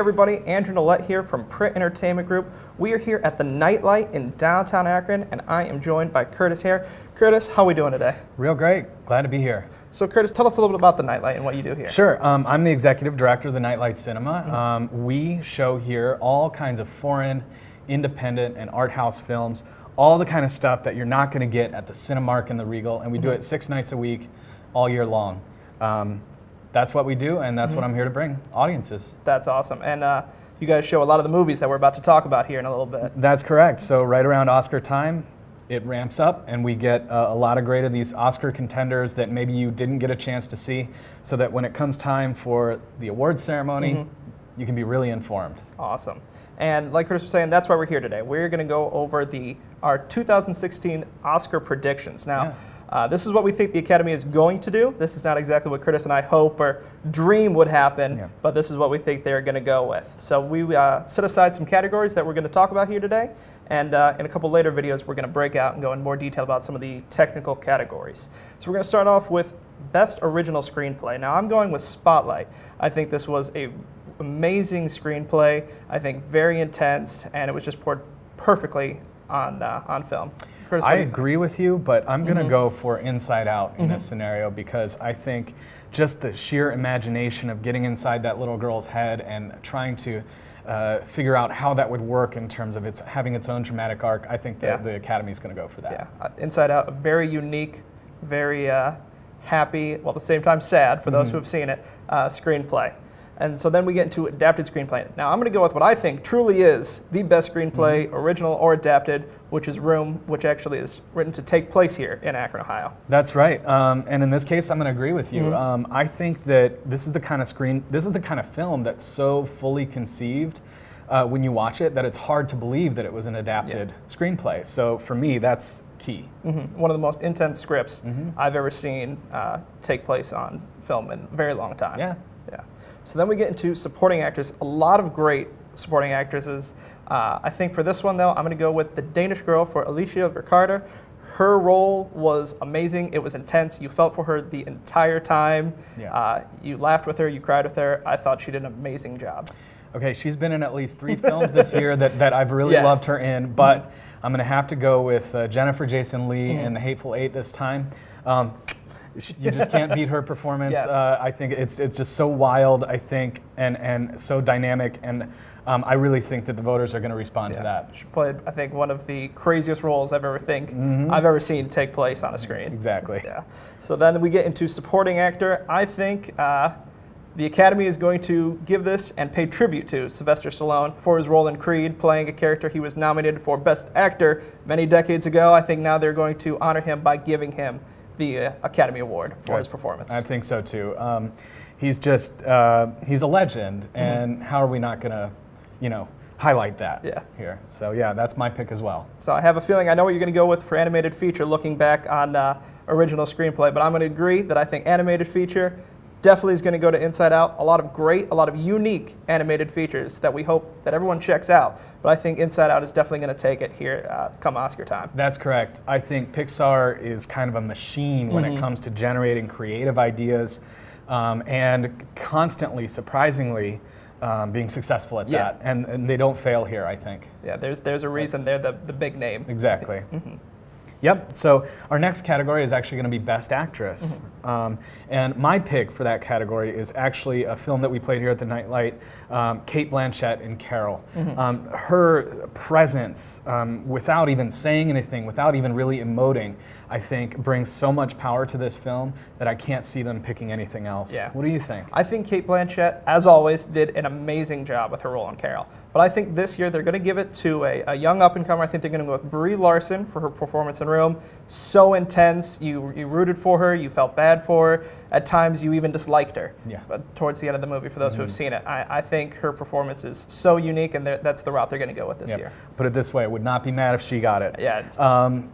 everybody, Andrew Nalette here from Print Entertainment Group. We are here at the Nightlight in downtown Akron, and I am joined by Kurtiss Hare. Kurtiss, how are we doing today? Real great. Glad to be here. So Kurtiss, tell us a little bit about the Nightlight and what you do here. Sure. I'm the executive director of the Nightlight Cinema. We show here all kinds of foreign, independent, and art house films, all the kind of stuff that you're not going to get at the Cinemark and the Regal, and we do it 6 nights a week, all year long. That's what we do, and that's what I'm here to bring audiences. That's awesome. And you guys show a lot of the movies that we're about to talk about here in a little bit. That's correct. So right around Oscar time, it ramps up, and we get a lot of great of these Oscar contenders that maybe you didn't get a chance to see, so that when it comes time for the awards ceremony, you can be really informed. Awesome. And like Kurtiss was saying, that's why we're here today. We're going to go over our 2016 Oscar predictions. Now, this is what we think the Academy is going to do. This is not exactly what Kurtiss and I hope or dream would happen, but this is what we think they're going to go with. So we set aside some categories that we're going to talk about here today, and in a couple later videos we're going to break out and go in more detail about some of the technical categories. So we're going to start off with Best Original Screenplay. Now I'm going with Spotlight. I think this was an amazing screenplay, I think very intense, and it was just poured perfectly on film. Kurtiss, I agree with you, but I'm going to go for Inside Out in this scenario, because I think just the sheer imagination of getting inside that little girl's head and trying to figure out how that would work in terms of having its own dramatic arc, I think that the Academy is going to go for that. Yeah, Inside Out, a very unique, very happy, while at the same time sad for those who have seen it, screenplay. And so then we get into adapted screenplay. Now I'm going to go with what I think truly is the best screenplay, original or adapted, which is Room, which actually is written to take place here in Akron, Ohio. That's right. And in this case, I'm going to agree with you. I think that this is the kind of film that's so fully conceived when you watch it that it's hard to believe that it was an adapted screenplay. So for me, that's key. One of the most intense scripts I've ever seen take place on film in a very long time. Yeah. So then we get into supporting actors. A lot of great supporting actresses. I think for this one, though, I'm going to go with the Danish Girl for Alicia Vikander. Her role was amazing. It was intense. You felt for her the entire time. You laughed with her. You cried with her. I thought she did an amazing job. Okay, she's been in at least 3 films this year that I've really loved her in, but I'm going to have to go with Jennifer Jason Leigh in The Hateful Eight this time. You just can't beat her performance. I think it's just so wild, I think, and so dynamic, and I really think that the voters are going to respond to that. She played, I think, one of the craziest roles I've ever seen take place on a screen. Exactly. Yeah. So then we get into supporting actor. I think the Academy is going to give this and pay tribute to Sylvester Stallone for his role in Creed, playing a character he was nominated for Best Actor many decades ago. I think now they're going to honor him by giving him the Academy Award for his performance. I think so too. He's just, he's a legend, and how are we not going to, highlight that here? So yeah, that's my pick as well. So I have a feeling I know what you're going to go with for animated feature, looking back on original screenplay, but I'm going to agree that I think animated feature definitely is going to go to Inside Out. A lot of unique animated features that we hope that everyone checks out. But I think Inside Out is definitely going to take it here come Oscar time. That's correct. I think Pixar is kind of a machine when it comes to generating creative ideas and constantly, surprisingly, being successful at that. And they don't fail here, I think. Yeah, there's a reason they're the big name. Exactly. Yep, so our next category is actually going to be Best Actress. And my pick for that category is actually a film that we played here at the Nightlight, Cate Blanchett in Carol. Her presence, without even saying anything, without even really emoting, I think brings so much power to this film that I can't see them picking anything else. What do you think? I think Cate Blanchett, as always, did an amazing job with her role in Carol. But I think this year they're going to give it to a young up-and-comer. I think they're going to go with Brie Larson for her performance in Room. So intense. You rooted for her. You felt bad for her. At times, you even disliked her. But towards the end of the movie, for those who have seen it, I think her performance is so unique, and that's the route they're going to go with this year. Put it this way, I would not be mad if she got it.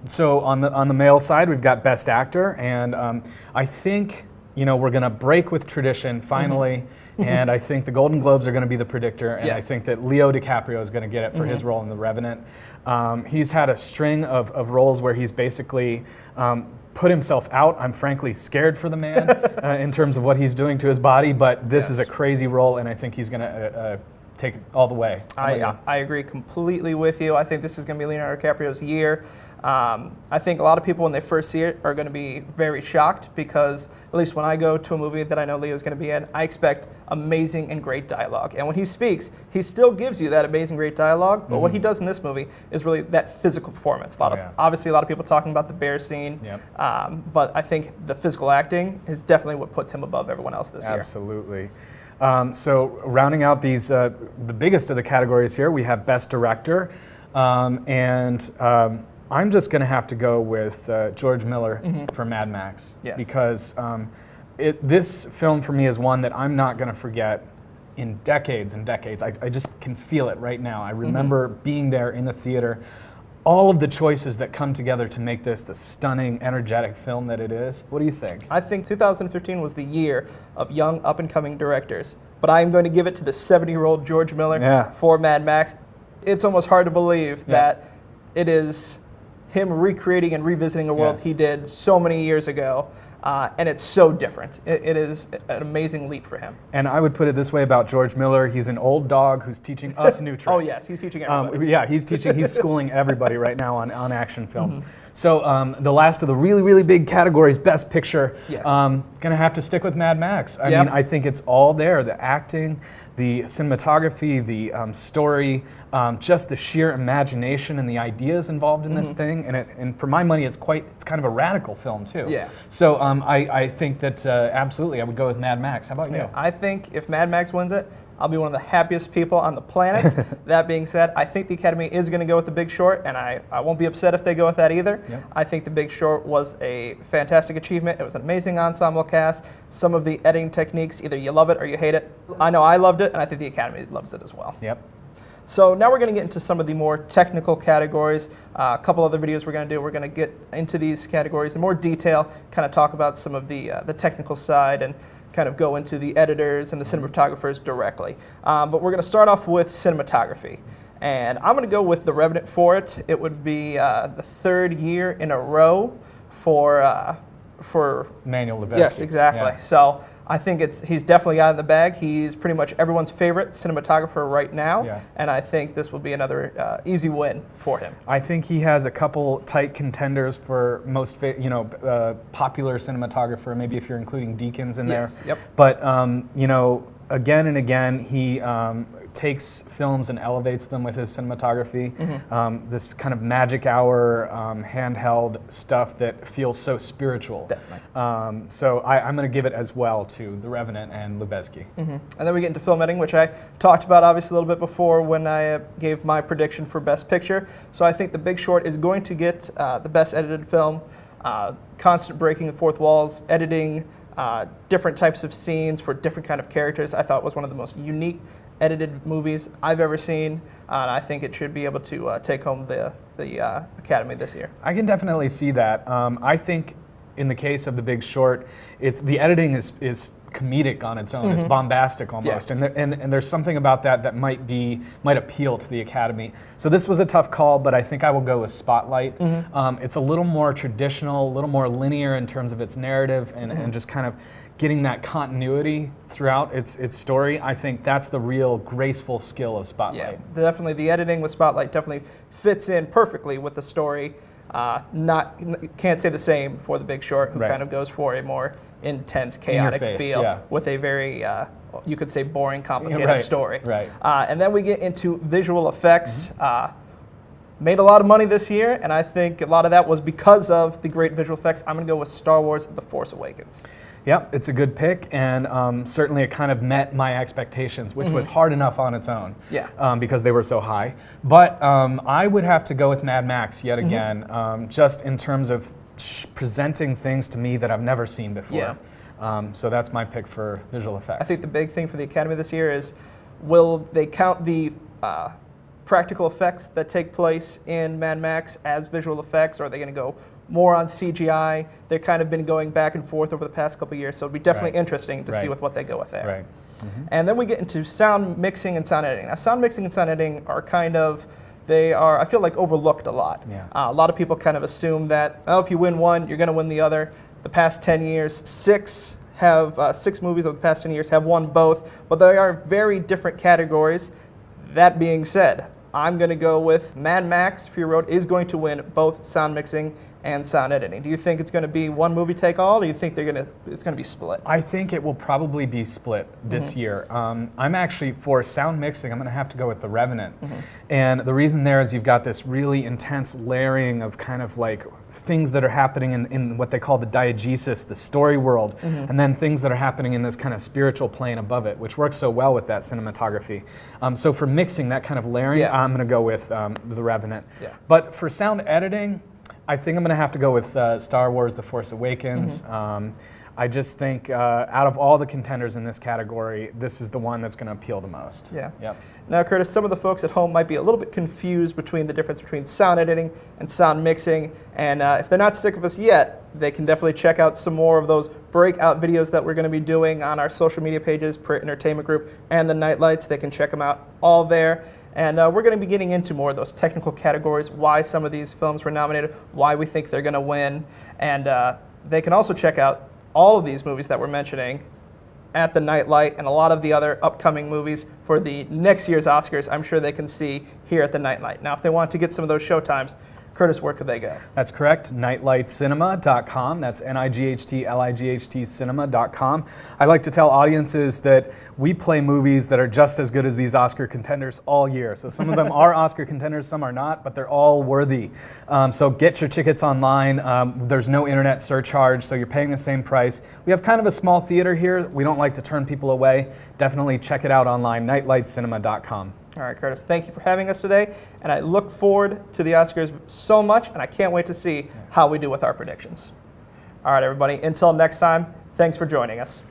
So on the male side, we've got Best Actor, and I think we're going to break with tradition finally. And I think the Golden Globes are going to be the predictor, and I think that Leo DiCaprio is going to get it for his role in The Revenant. He's had a string of roles where he's basically put himself out. I'm frankly scared for the man in terms of what he's doing to his body, but this is a crazy role, and I think he's going to take it all the way. I agree completely with you. I think this is going to be Leonardo DiCaprio's year. I think a lot of people, when they first see it, are going to be very shocked because, at least when I go to a movie that I know Leo's going to be in, I expect amazing and great dialogue. And when he speaks, he still gives you that amazing, great dialogue. But what he does in this movie is really that physical performance. Obviously, a lot of people talking about the bear scene. But I think the physical acting is definitely what puts him above everyone else this year. Absolutely. So rounding out these, the biggest of the categories here, we have Best Director, I'm just going to have to go with George Miller for Mad Max, because this film for me is one that I'm not going to forget in decades and decades. I just can feel it right now. I remember being there in the theater. All of the choices that come together to make this the stunning, energetic film that it is. What do you think? I think 2015 was the year of young, up-and-coming directors. But I'm going to give it to the 70-year-old George Miller for Mad Max. It's almost hard to believe that it is him recreating and revisiting a world he did so many years ago. And it's so different. It is an amazing leap for him. And I would put it this way about George Miller. He's an old dog who's teaching us new tricks. Oh, yes. He's teaching everybody. He's schooling everybody right now on action films. So the last of the really, really big categories, Best Picture, going to have to stick with Mad Max. I mean, I think it's all there. The acting, the cinematography, the story, just the sheer imagination and the ideas involved in this thing. And for my money, it's kind of a radical film, too. Yeah. So I think that absolutely I would go with Mad Max. How about you? I think if Mad Max wins it, I'll be one of the happiest people on the planet. That being said, I think the Academy is going to go with The Big Short, and I won't be upset if they go with that either. I think The Big Short was a fantastic achievement. It was an amazing ensemble cast. Some of the editing techniques, either you love it or you hate it. I know I loved it, and I think the Academy loves it as well. So now we're going to get into some of the more technical categories. A couple other videos we're going to do. We're going to get into these categories in more detail, kind of talk about some of the technical side and kind of go into the editors and the cinematographers directly. But we're going to start off with cinematography. And I'm going to go with The Revenant for it. It would be the third year in a row for Emmanuel Lubezki. Yes, exactly. So I think he's definitely got it in the bag. He's pretty much everyone's favorite cinematographer right now, and I think this will be another easy win for him. I think he has a couple tight contenders for most popular cinematographer, maybe if you're including Deakins in there. But again and again, he takes films and elevates them with his cinematography. This kind of magic hour, handheld stuff that feels so spiritual. Definitely. So I'm going to give it as well to The Revenant and Lubezki. And then we get into film editing, which I talked about obviously a little bit before when I gave my prediction for Best Picture. So I think The Big Short is going to get the best edited film. Constant breaking the fourth walls, editing different types of scenes for different kind of characters. I thought was one of the most unique edited movies I've ever seen, and I think it should be able to take home the Academy this year. I can definitely see that. I think in the case of The Big Short, the editing is comedic on its own. It's bombastic almost, and there's something about that might appeal to the Academy. So this was a tough call, but I think I will go with Spotlight. It's a little more traditional, a little more linear in terms of its narrative, and just kind of getting that continuity throughout its story. I think that's the real graceful skill of Spotlight. Yeah, definitely. The editing with Spotlight definitely fits in perfectly with the story. Can't say the same for The Big Short, who kind of goes for a more intense, chaotic feel with a very, you could say, boring, complicated story. And then we get into visual effects. Made a lot of money this year, and I think a lot of that was because of the great visual effects. I'm going to go with Star Wars: The Force Awakens. Yeah, it's a good pick, and certainly it kind of met my expectations, which was hard enough on its own, because they were so high. But I would have to go with Mad Max yet again, just in terms of presenting things to me that I've never seen before. So that's my pick for visual effects. I think the big thing for the Academy this year is, will they count the practical effects that take place in Mad Max as visual effects, or are they going to go more on CGI? They've kind of been going back and forth over the past couple of years, so it'd be definitely interesting to see with what they go with there. And then we get into sound mixing and sound editing. Now, sound mixing and sound editing are kind of, I feel like, overlooked a lot. A lot of people kind of assume that, if you win one, you're going to win the other. The past 10 years, six movies of the past 10 years have won both, but they are very different categories That being said, I'm going to go with Mad Max Fury Road is going to win both sound mixing and sound editing. Do you think it's going to be one movie take all, or do you think it's going to be split? I think it will probably be split this year. I'm actually, for sound mixing, I'm going to have to go with The Revenant. And the reason there is you've got this really intense layering of kind of like things that are happening in what they call the diegesis, the story world, and then things that are happening in this kind of spiritual plane above it, which works so well with that cinematography. So for mixing that kind of layering, I'm going to go with The Revenant. But for sound editing, I think I'm going to have to go with Star Wars The Force Awakens. I just think out of all the contenders in this category, this is the one that's going to appeal the most. Yep. Now, Kurtiss, some of the folks at home might be a little bit confused between the difference between sound editing and sound mixing. And if they're not sick of us yet, they can definitely check out some more of those breakout videos that we're going to be doing on our social media pages, Print Entertainment Group, and the Nightlights. They can check them out all there. And we're going to be getting into more of those technical categories, why some of these films were nominated, why we think they're going to win. And they can also check out all of these movies that we're mentioning at the Nightlight and a lot of the other upcoming movies for the next year's Oscars. I'm sure they can see here at the Nightlight. Now, if they want to get some of those showtimes, Kurtiss, where could they go? That's correct, nightlightcinema.com. That's NIGHTLIGHT cinema.com. I like to tell audiences that we play movies that are just as good as these Oscar contenders all year. So some of them are Oscar contenders, some are not, but they're all worthy. So get your tickets online. There's no internet surcharge, so you're paying the same price. We have kind of a small theater here. We don't like to turn people away. Definitely check it out online, nightlightcinema.com. All right, Kurtiss, thank you for having us today, and I look forward to the Oscars so much, and I can't wait to see how we do with our predictions. All right, everybody, until next time, thanks for joining us.